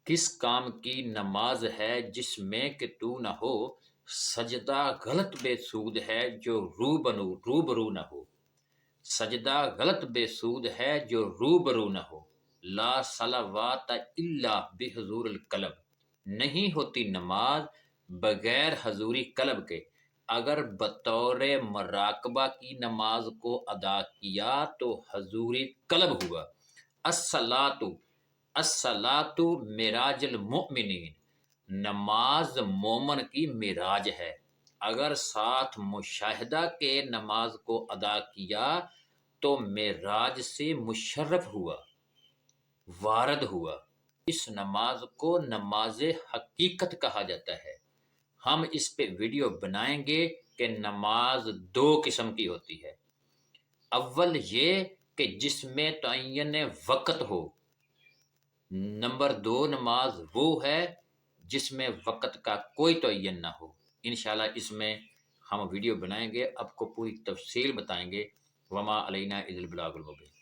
کس کام کی نماز ہے جس میں کہ تو نہ ہو، سجدہ غلط بے سود ہے جو روبرو نہ ہو، سجدہ غلط بے سود ہے جو روبرو نہ ہو، لا صلوات الا بحضور القلب، نہیں ہوتی نماز بغیر حضوری قلب کے، اگر بطور مراقبہ کی نماز کو ادا کیا تو حضوری قلب ہوا۔ الصلاۃ معراج المؤمنین، نماز مومن کی معراج ہے، اگر ساتھ مشاہدہ کے نماز کو ادا کیا تو معراج سے مشرف ہوا، وارد ہوا۔ اس نماز کو نماز حقیقت کہا جاتا ہے۔ ہم اس پہ ویڈیو بنائیں گے کہ نماز دو قسم کی ہوتی ہے۔ اول یہ کہ جس میں تعین وقت ہو، نمبر دو نماز وہ ہے جس میں وقت کا کوئی تعین نہ ہو۔ انشاءاللہ اس میں ہم ویڈیو بنائیں گے، آپ کو پوری تفصیل بتائیں گے۔ وما علینا الا البلاغ المبین۔